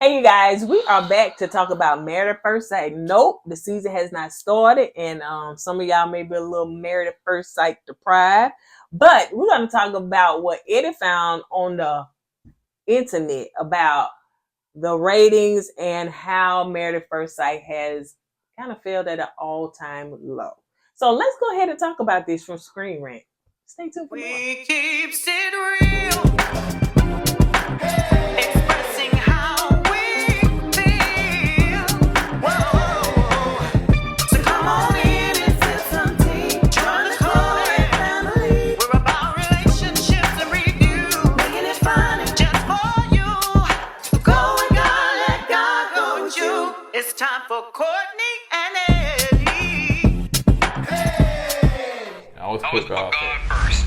Hey, you guys, we are back to talk about Married at First Sight. Nope, the season has not started, and some of y'all may be a little Married at First Sight deprived. But we're going to talk about what Eddie found on the internet about the ratings and how Married at First Sight has kind of failed at an all-time low. So let's go ahead and talk about this from ScreenRant. Stay tuned for more. We keeps it real. Expressing how we feel. Whoa. So come on in and sip some tea. Join the KoEd family. We're about relationships and review. Making it fun just for you. Go and God, let God go with you. It's time for Kourtney and Eddie. I always put God first.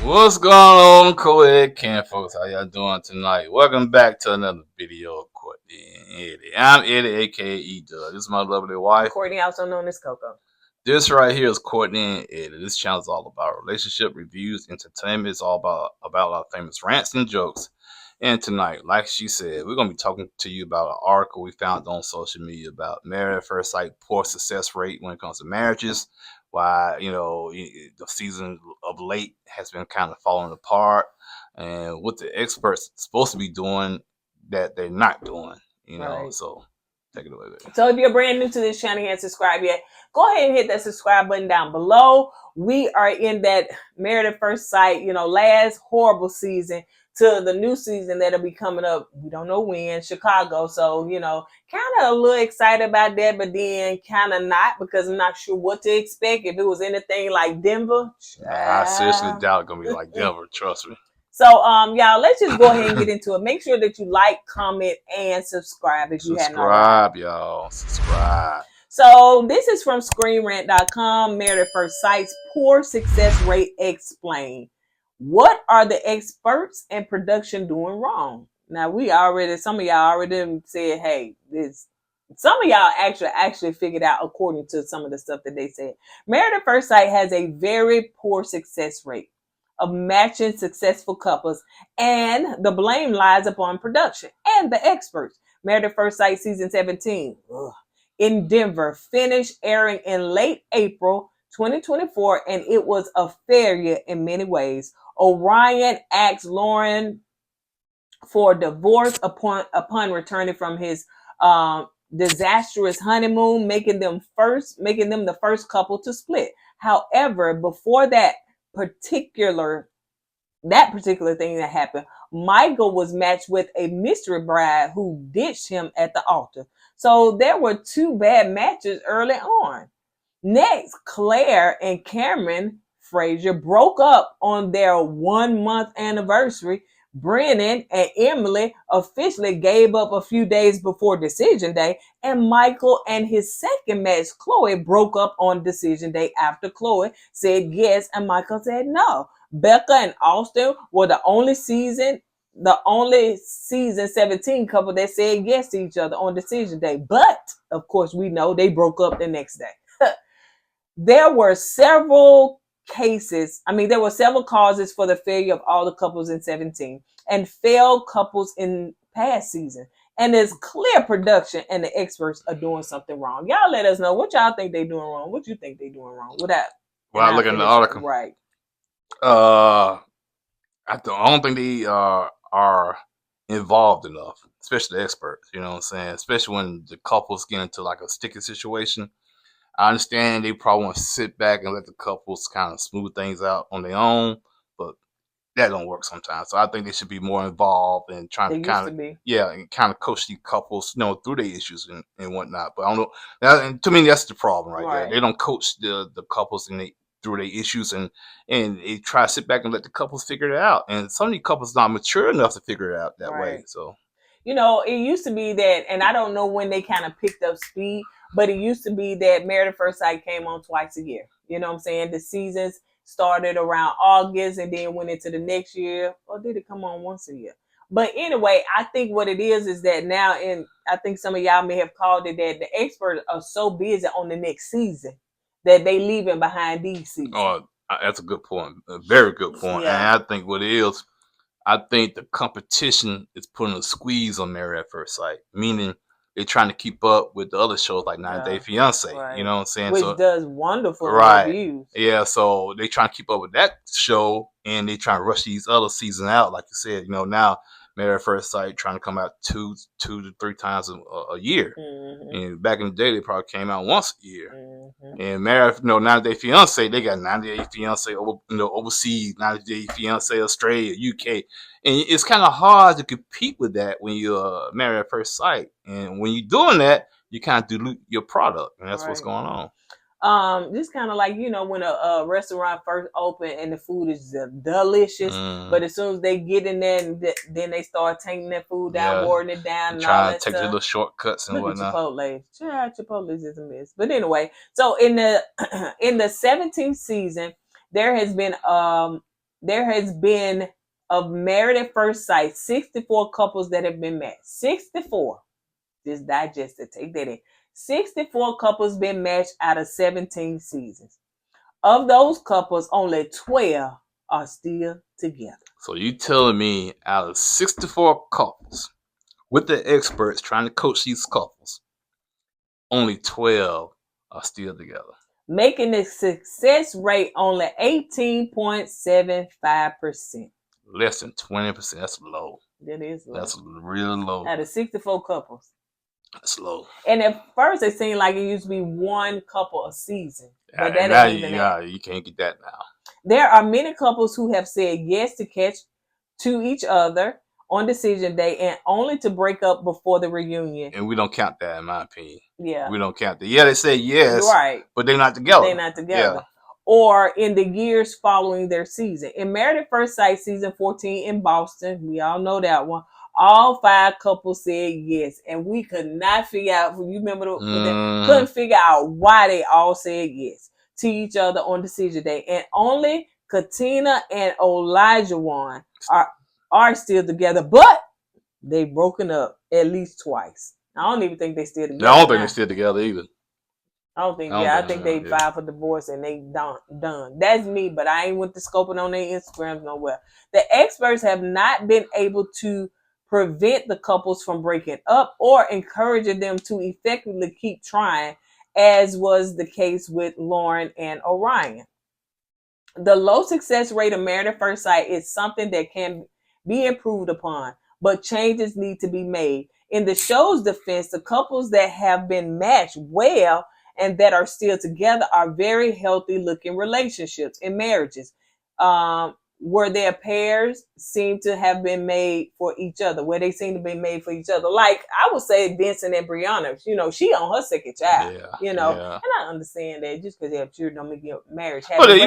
What's going on, KoEd camp folks? How y'all doing tonight? Welcome back to another video of Kourtney and Eddie. I'm Eddie, aka E-Dub. This is my lovely wife. Kourtney, also known as Coco. This right here is Kourtney and Eddie. This channel is all about relationship reviews, entertainment. It's all about our famous rants and jokes. And tonight, like she said, we're going to be talking to you about an article we found on social media about Married at First Sight, poor success rate when it comes to marriages. Why, the season of late has been kind of falling apart. And what the experts supposed to be doing that they're not doing, Right. So take it away, baby. So if you're brand new to this channel and haven't subscribed yet, go ahead and hit that subscribe button down below. We are in that Married at First Sight, last horrible season to the new season that'll be coming up. We don't know when, Chicago. So, kind of a little excited about that, but then kind of not, because I'm not sure what to expect. If it was anything like Denver. I seriously doubt it's going to be like Denver, trust me. So, y'all, let's just go ahead and get into it. Make sure that you like, comment, and subscribe if you haven't already. Subscribe, y'all. Subscribe. So, this is from ScreenRant.com. Married at First Sight's poor success rate explained. What are the experts and production doing wrong? Now, some of y'all already said, hey, some of y'all actually figured out according to some of the stuff that they said. Married at First Sight has a very poor success rate of matching successful couples, and the blame lies upon production and the experts. Married at First Sight season 17 in Denver finished airing in late April 2024, and it was a failure in many ways. Orion asked Lauren for divorce upon returning from his disastrous honeymoon, making them the first couple to split. However, before that particular thing that happened, Michael was matched with a mystery bride who ditched him at the altar. So there were two bad matches early on. Next, Claire and Cameron Frazier broke up on their 1 month anniversary. Brennan and Emily officially gave up a few days before decision day, and Michael and his second match, Chloe, broke up on decision day after Chloe said yes and Michael said no. Becca and Austin were the only season 17 couple that said yes to each other on decision day. But, of course, we know they broke up the next day. There were several causes for the failure of all the couples in 17 and failed couples in past season. And there's clear production and the experts are doing something wrong. Y'all let us know what y'all think they doing wrong. What you think they doing wrong with that? Well, I look at the article. Right. I don't think they are involved enough, especially the experts. You know what I'm saying? Especially when the couples get into like a sticky situation. I understand they probably want to sit back and let the couples kind of smooth things out on their own, but that don't work sometimes. So I think they should be more involved and trying to kind of coach these couples, through their issues and whatnot. But I don't know. And to me, that's the problem right there. They don't coach the couples through their issues, and they try to sit back and let the couples figure it out. And some of these couples not mature enough to figure it out that way. So, it used to be that, and I don't know when they kind of picked up speed, but it used to be that Married at First Sight came on twice a year. You know what I'm saying? The seasons started around August and then went into the next year. Or did it come on once a year? But anyway, I think what it is that now, and I think some of y'all may have called it that the experts are so busy on the next season that they leaving behind these seasons. Oh, that's a good point. A very good point. Yeah. And I think what it is, I think the competition is putting a squeeze on Married at First Sight, meaning they're trying to keep up with the other shows like 90 Day Fiance. Right. You know what I'm saying? Which So does wonderful right. reviews. Yeah, so they trying to keep up with that show, and they trying to rush these other seasons out. Like you said, now Married at First Sight trying to come out two to three times a year. Mm-hmm. And back in the day, they probably came out once a year. Mm-hmm. And Married, 90 Day Fiance, they got 90 Day Fiance overseas, 90 Day Fiance Australia, UK, and it's kind of hard to compete with that when you're Married at First Sight. And when you're doing that, you kind of dilute your product, and that's what's going on. Just kind of like, when a restaurant first opened and the food is delicious, but as soon as they get in there, then they start taking that food down, watering it down, and all trying that to take the stuff. little shortcuts and Look whatnot. at Chipotle. Yeah, Chipotle is a mess. But anyway, so in the 17th season, there has been of Married at First Sight 64 couples that have been matched. 64. Just digest it. Take that in. 64 couples been matched out of 17 seasons. Of those couples, only 12 are still together. So you telling me out of 64 couples, with the experts trying to coach these couples, only 12 are still together, making the success rate only 18.75%. Less than 20%. That's low. That is low. That's real low. Out of 64 couples. That's low. And at first, it seemed like it used to be one couple a season. But that now ain't even that. You can't get that now. There are many couples who have said yes to catch to each other on decision day and only to break up before the reunion. And we don't count that, in my opinion. Yeah. We don't count that. Yeah, they say yes. Right. But they're not together. They're not together. Yeah. Or in the years following their season. In Married at First Sight, season 14 in Boston, we all know that one, all 5 couples said yes. And we could not figure out, you remember couldn't figure out why they all said yes to each other on decision day. And only Katina and Olajuwon are still together, but they've broken up at least twice. I don't even think they're still together. I don't think they're still together either. I think they filed for divorce and they done. That's me, but I ain't went to scoping on their Instagrams nowhere. The experts have not been able to prevent the couples from breaking up or encouraging them to effectively keep trying, as was the case with Lauren and Orion. The low success rate of Married at First Sight is something that can be improved upon, but changes need to be made. In the show's defense, the couples that have been matched well and that are still together are very healthy looking relationships and marriages, where their pairs seem to have been made for each other, where they seem to be made for each other. Like I would say Vincent and Brianna, she on her second child, and I understand that just because they have children don't make your marriage happy. But they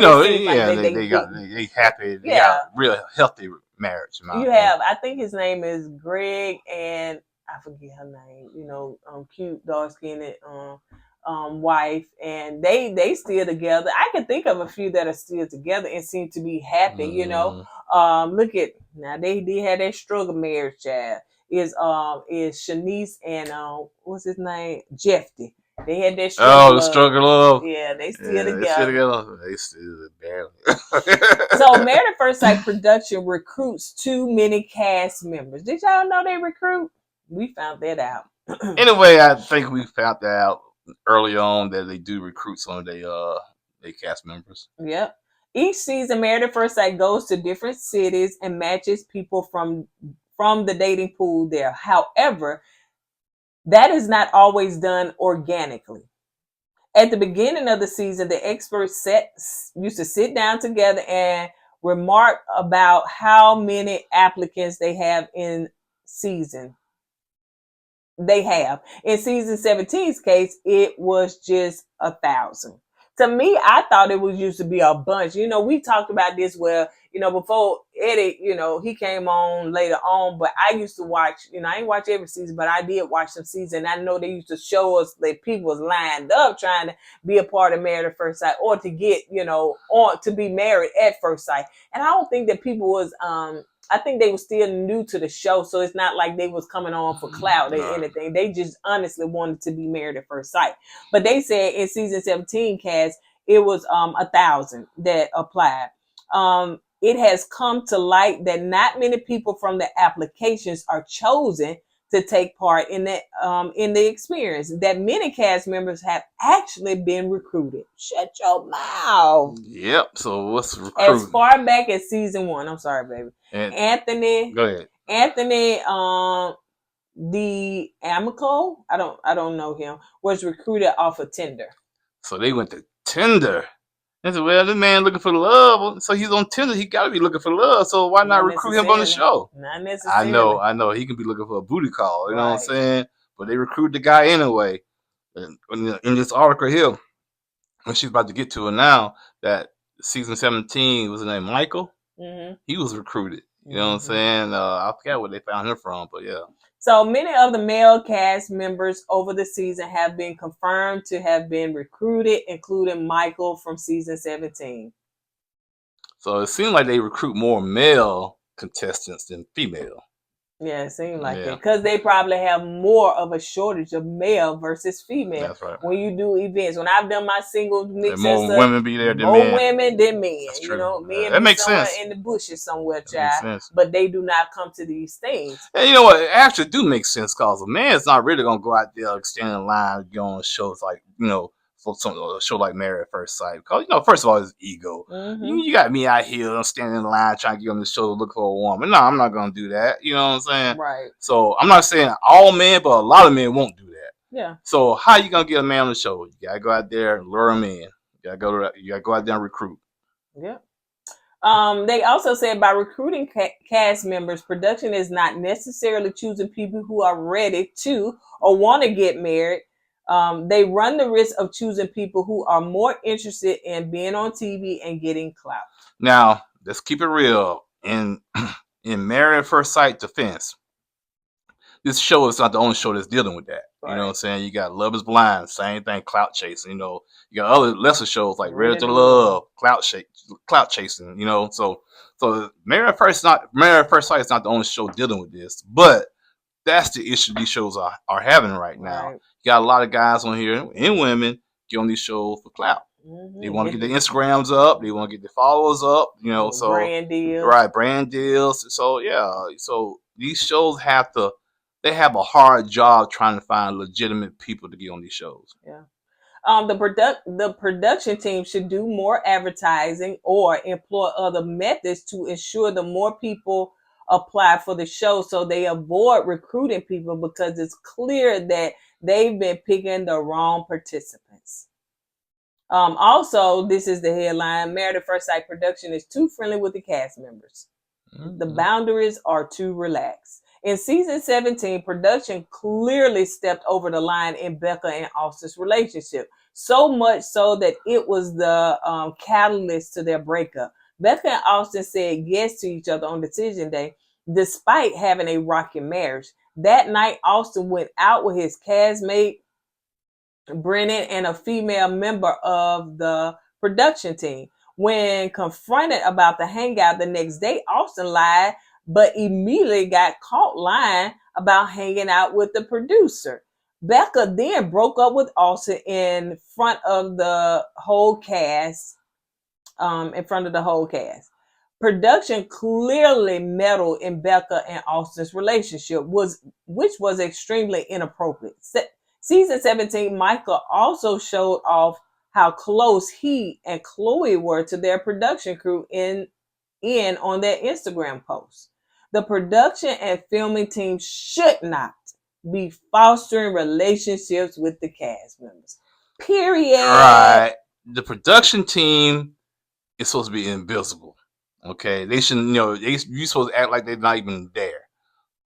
happy. They got a real healthy marriage. I think his name is Greg and I forget her name, cute, dark-skinned, wife, and they still together. I can think of a few that are still together and seem to be happy, look at now they did have that struggle marriage child is Shanice and what's his name? Jeffy. They had that struggle love. Yeah, they still together. They still barely. So Married at First Sight production recruits too many cast members. Did y'all know they recruit? We found that out. Anyway, I think we found that out early on that they do recruit some of their cast members. Yep. Each season, Married at First Sight goes to different cities and matches people from the dating pool there. However, that is not always done organically. At the beginning of the season, the experts used to sit down together and remark about how many applicants they have in season. In season 17's case, it was just 1,000. To me, I thought it was used to be a bunch. We talked about this where, before Eddie, he came on later on, but I used to watch, I ain't watch every season, but I did watch some season. I know they used to show us that people was lined up trying to be a part of Married at First Sight or to get, or to be married at first sight. And I don't think that people was, I think they were still new to the show, so it's not like they was coming on for clout or anything. They just honestly wanted to be married at first sight. But they said in season 17 cast, it was 1,000 that applied. it has come to light that not many people from the applications are chosen to take part in the experience. That many cast members have actually been recruited. Shut your mouth. Yep. So what's As recruiting? far back as season 1, I'm sorry, baby. And Anthony, go ahead. the Amico, I don't know him, was recruited off of Tinder. So they went to Tinder. They said, well, this man looking for love. So he's on Tinder. He got to be looking for love. So why not recruit him on the show? Not necessarily. I know. He can be looking for a booty call. You know what I'm Right. saying? But they recruit the guy anyway. And in this article here, when she's about to get to it now, that season 17, was his name Michael? Mm-hmm. He was recruited. You know what I'm saying? I forgot where they found him from, but yeah. So many of the male cast members over the season have been confirmed to have been recruited, including Michael from season 17. So it seems like they recruit more male contestants than female. Yeah, it seems like it. Because they probably have more of a shortage of male versus female. That's right. When you do events. When I've done my singles mix, more women be there than more men. women than men. That's You true. know, men that be makes somewhere sense. in the bushes somewhere, That makes child. sense. But they do not come to these things. And you know what? It actually do make sense because a man's not really going to go out there stand in line and go on shows like, for a show like Married at First Sight. Because, first of all, his ego. Mm-hmm. You got me out here standing in line trying to get on the show to look for a woman. No, I'm not going to do that. You know what I'm saying? Right. So I'm not saying all men, but a lot of men won't do that. Yeah. So how you going to get a man on the show? You got to go out there and lure him in. You got to go out there and recruit. Yeah. They also said by recruiting cast members, production is not necessarily choosing people who are ready to or want to get married. They run the risk of choosing people who are more interested in being on TV and getting clout. Now, let's keep it real. In Married at First Sight defense, this show is not the only show that's dealing with that. Right. You know what I'm saying? You got Love is Blind, same thing, clout chasing. You got other lesser shows like Ready to Love, clout chasing. So Married at First Sight is not the only show dealing with this, but that's the issue these shows are having right now. Right. You got a lot of guys on here and women get on these shows for clout. Mm-hmm. They want to get their Instagrams up. They want to get their followers up. So brand deals. Right, brand deals. So yeah, so these shows they have a hard job trying to find legitimate people to get on these shows. Yeah. The production team should do more advertising or employ other methods to ensure the more people apply for the show, so they avoid recruiting people because it's clear that they've been picking the wrong participants. Also, this is the headline: Married at First Sight production is too friendly with the cast members. Mm-hmm. The boundaries are too relaxed. In season 17, production clearly stepped over the line in Becca and Austin's relationship, so much so that it was the catalyst to their breakup. Becca and Austin said yes to each other on decision day, despite having a rocky marriage. That night, Austin went out with his castmate, Brennan, and a female member of the production team. When confronted about the hangout the next day, Austin lied, but immediately got caught lying about hanging out with the producer. Becca then broke up with Austin in front of the whole cast. Production clearly meddled in Becca and Austin's relationship, which was extremely inappropriate. Season 17, Michael also showed off how close he and Chloe were to their production crew in on their Instagram posts. The production and filming team should not be fostering relationships with the cast members. Period. Right. The production team is supposed to be invisible. Okay. They shouldn't, you're supposed to act like they're not even there.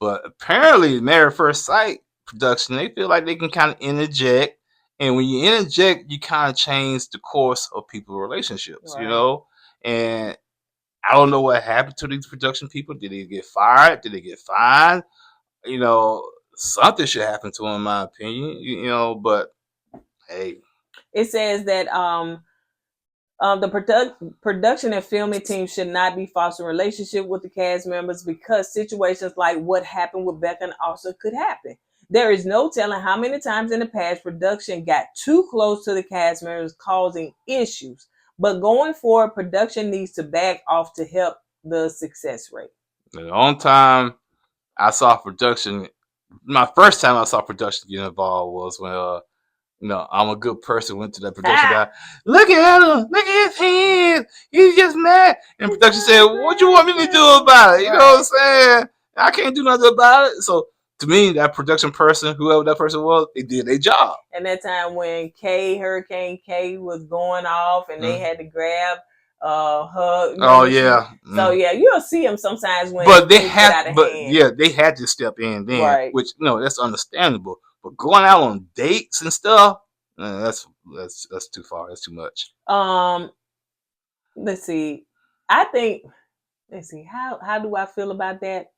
But apparently, Married at First Sight production, they feel like they can kind of interject. And when you interject, you kind of change the course of people's relationships, right. And I don't know what happened to these production people. Did they get fired? Did they get fined? Something should happen to them, in my opinion, but hey. It says that the production and filming team should not be fostering a relationship with the cast members because situations like what happened with Becca and Austin could happen. There is no telling how many times in the past production got too close to the cast members, causing issues. But going forward, production needs to back off to help the success rate. The only time I saw production, my first time I saw production get involved was when I'm a good person. Went to that production guy. Look at him. Look at his hands. He's just mad. And production said, "What you want me to do about it?" You know what I'm saying? I can't do nothing about it. So to me, that production person, whoever that person was, they did their job. And that time when Hurricane K was going off, and they had to grab her. Oh yeah. So yeah, you'll see them sometimes when. But they had, they had to step in then, right. Which that's understandable. But going out on dates and stuff, that's too far. That's too much. Let's see. I think. Let's see. How do I feel about that?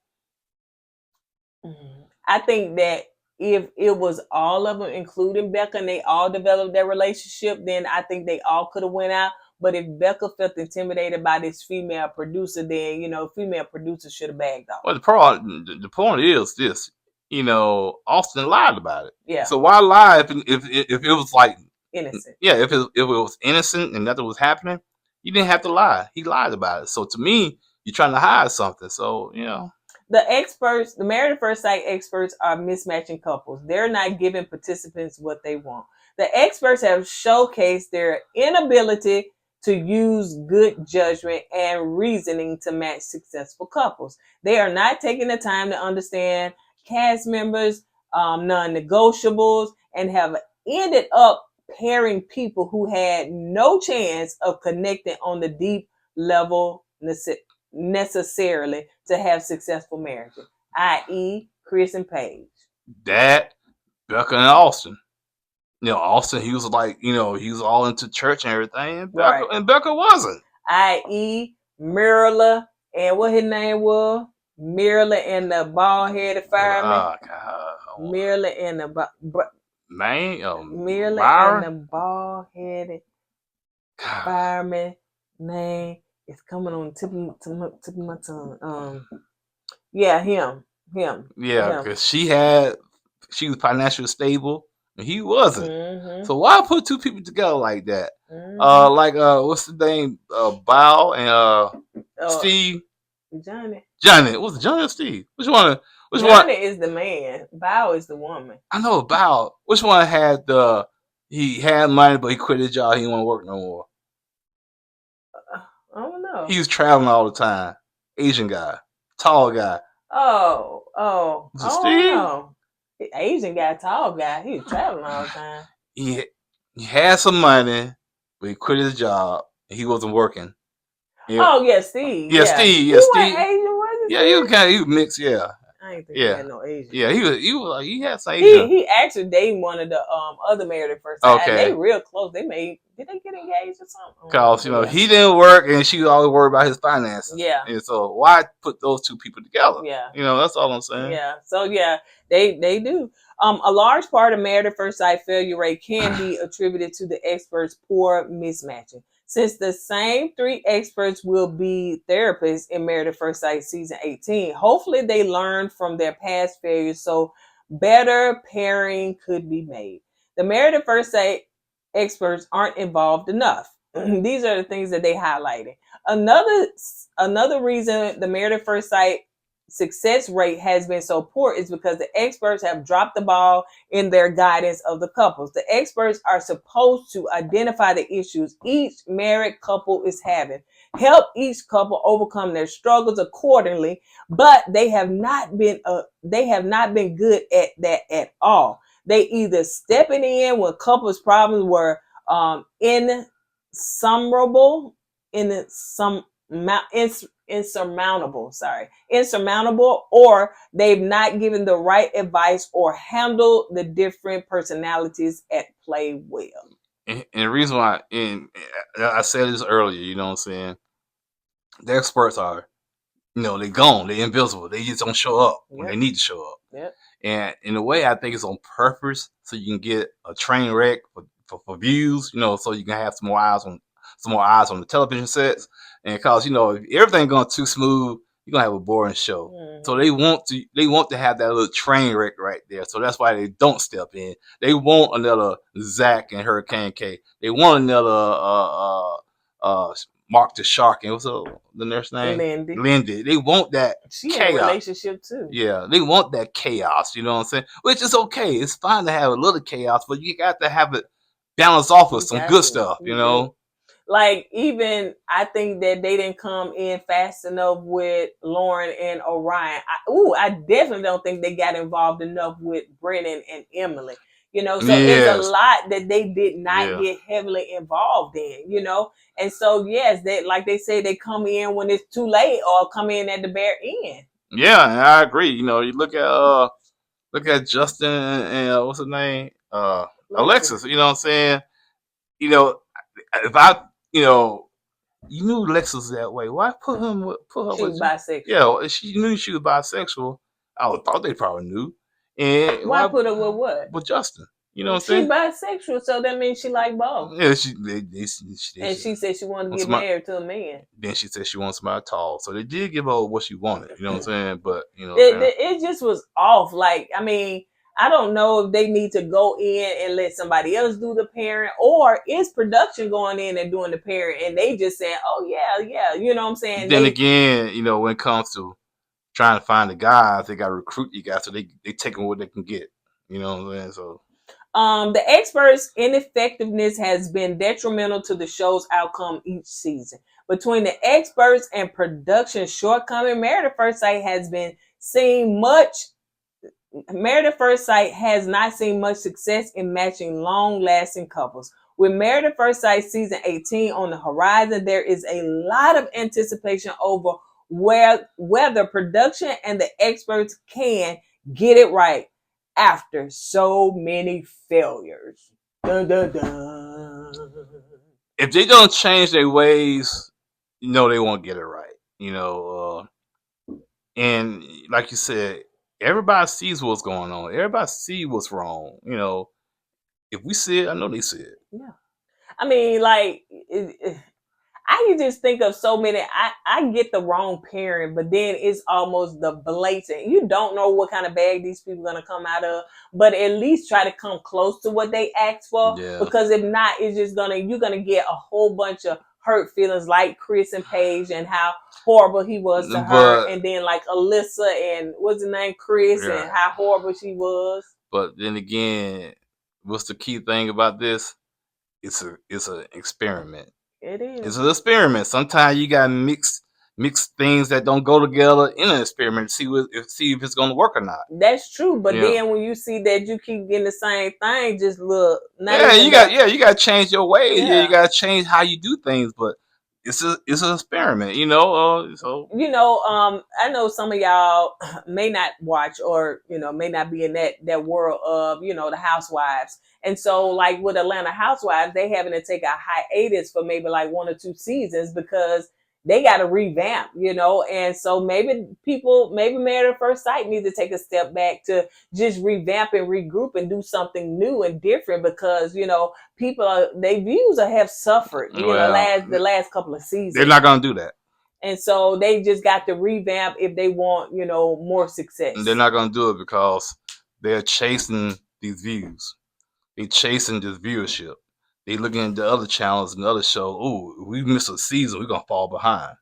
I think that if it was all of them, including Becca, and they all developed their relationship, then I think they all could have went out. But if Becca felt intimidated by this female producer, then female producer should have bagged off. Well, the point is this. Austin lied about it. Yeah. So why lie if it was like innocent? Yeah, if it was innocent and nothing was happening, you didn't have to lie. He lied about it. So to me, you're trying to hide something. So the experts, the Married at First Sight experts, are mismatching couples. They're not giving participants what they want. The experts have showcased their inability to use good judgment and reasoning to match successful couples. They are not taking the time to understand cast members, non-negotiables, and have ended up pairing people who had no chance of connecting on the deep level necessarily to have successful marriages, i.e. Chris and Paige. That, Becca and Austin. Austin, he was like, he was all into church and everything. And Becca wasn't. I.e. Mirla and what his name was? Mirla and the bald-headed fireman. Oh, God. Mirla and the Mirla and the bald-headed fireman name is coming on the tip of my tongue. Yeah, him. Yeah, because she was financially stable and he wasn't. Mm-hmm. So why put two people together like that? Mm-hmm. What's the name? Bow and Steve. Johnny. Was it Johnny or Steve? Which one? Johnny is the man. Bow is the woman. I know Bow. Which one had he had money, but he quit his job. He didn't want to work no more. I don't know. He was traveling all the time. Asian guy. Tall guy. Oh. Was it Steve? Know. Asian guy, tall guy. He was traveling all the time. He had some money, but he quit his job. And he wasn't working. Steve. Steve. Yeah, Steve. He wasn't Asian, was he? Yeah, he was mixed. Yeah. I ain't think he had no Asian. Yeah, he had some Asian. He actually dated one of the other Married at First Sight. Okay. They real close. Did they get engaged or something? Because he didn't work and she was always worried about his finances. Yeah. And so why put those two people together? Yeah. That's all I'm saying. Yeah. So they do. A large part of Married at First Sight failure rate can be attributed to the experts' poor mismatching. Since the same three experts will be therapists in Married at First Sight season 18, hopefully they learned from their past failures so better pairing could be made. The Married at First Sight experts aren't involved enough. These are the things that they highlighted. Another reason the Married at First Sight success rate has been so poor is because the experts have dropped the ball in their guidance of the couples. The experts are supposed to identify the issues each married couple is having, help each couple overcome their struggles accordingly, but they have not been good at that at all. They either stepping in when couples' problems were insurmountable, or they've not given the right advice or handled the different personalities at play well. And the reason why, and I said this earlier, you know what I'm saying? The experts are, they're gone, they're invisible, they just don't show up when they need to show up. Yep. And in a way, I think it's on purpose so you can get a train wreck for views, so you can have some more eyes on the television sets. And because if everything going too smooth, you're gonna have a boring show. Mm-hmm. So they want to have that little train wreck right there. So that's why they don't step in. They want another Zach and Hurricane K. They want another Mark the Shark and what's the nurse name? Lindy. They want that She chaos. in a relationship too. Yeah, they want that chaos. You know what I'm saying? Which is okay. It's fine to have a little chaos, but you got to have it balanced off with some good stuff. You know. Like, even I think that they didn't come in fast enough with Lauren and Orion. I definitely don't think they got involved enough with Brennan and Emily. You know, so it's a lot that they did not get heavily involved in, you know. And so, yes, they, like they say, they come in when it's too late or come in at the bare end. Yeah, and I agree. You know, you look at Justin and what's her name? Alexis, you know what I'm saying? You know, if I, you knew Alexis was that way. Why put her with bisexual. Yeah, she knew she was bisexual. I would thought they probably knew. And why put her with what? With Justin. You know what I'm saying? She bisexual, so that means she like both. Yeah, and she said she wanted to get married to a man. Then she said she wants somebody tall. So they did give her what she wanted. You know what I'm saying? But, it just was off. Like, I mean, I don't know if they need to go in and let somebody else do the parent, or is production going in and doing the parent and they just saying, oh, yeah, you know what I'm saying? Then again, when it comes to trying to find the guys, they got to recruit you guys, so they taking what they can get. You know what I'm saying? So. The experts' ineffectiveness has been detrimental to the show's outcome each season. Between the experts and production shortcoming, Married at First Sight has not seen much success in matching long-lasting couples. With Married at First Sight season 18 on the horizon, there is a lot of anticipation over whether production and the experts can get it right after so many failures. Dun, dun, dun. If they don't change their ways, they won't get it right. And like you said, everybody sees what's going on. Everybody sees what's wrong. If we see it, I know they see it. Yeah. I mean, like, I can just think of so many. I get the wrong parent, but then it's almost the blatant. You don't know what kind of bag these people are going to come out of, but at least try to come close to what they asked for. Yeah. Because if not, it's just you're going to get a whole bunch of hurt feelings, like Chris and Paige and how horrible he was to her. And then like Alyssa and what's his name, Chris, and how horrible she was. But then again, what's the key thing about this? It's an experiment. It is. It's an experiment. Sometimes you got mix things that don't go together in an experiment to see if it's going to work or not. That's true, but then when you see that you keep getting the same thing, just look. You got to change your ways. Yeah, you got to change how you do things. But it's an experiment, So I know some of y'all may not watch or may not be in that world of the Housewives. And so, like with Atlanta Housewives, they having to take a hiatus for maybe like 1 or 2 seasons because they got to revamp, and so maybe Married at First Sight need to take a step back to just revamp and regroup and do something new and different because, people their views have suffered, the last couple of seasons. They're not going to do that. And so they just got to revamp if they want, more success. And they're not going to do it because they're chasing these views. They're chasing this viewership. They looking at the other channels and the other shows. Oh, if we miss a season, we're going to fall behind.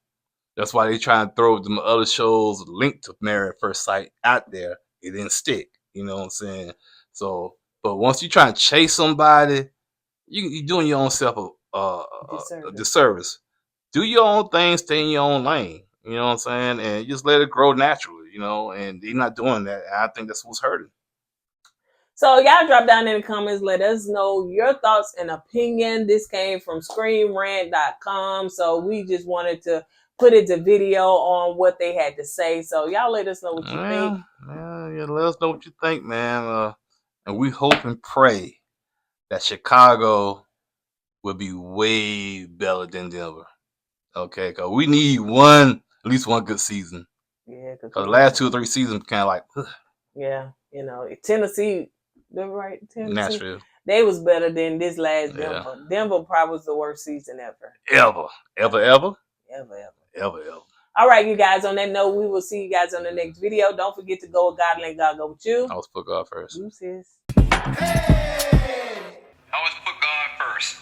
That's why they try to throw them other shows linked to Married at First Sight out there. It didn't stick. You know what I'm saying? So, but once you try to chase somebody, you're doing your own self a disservice. Do your own thing, stay in your own lane. You know what I'm saying? And just let it grow naturally, and they're not doing that. And I think that's what's hurting. So y'all drop down in the comments. Let us know your thoughts and opinion. This came from ScreenRant.com. So we just wanted to put it to video on what they had to say. So y'all let us know what you think. Yeah, let us know what you think, man. And we hope and pray that Chicago will be way better than Denver. Okay, because we need at least one good season. Yeah, because the last 2 or 3 seasons kind of like. Yeah, Tennessee. Tennessee. Nashville. They was better than this last Denver. Yeah. Denver probably was the worst season ever. Ever. All right, you guys. On that note, we will see you guys on the next video. Don't forget to go with God and let God go with you. I was put God first. Deuces. Hey! I was put God first.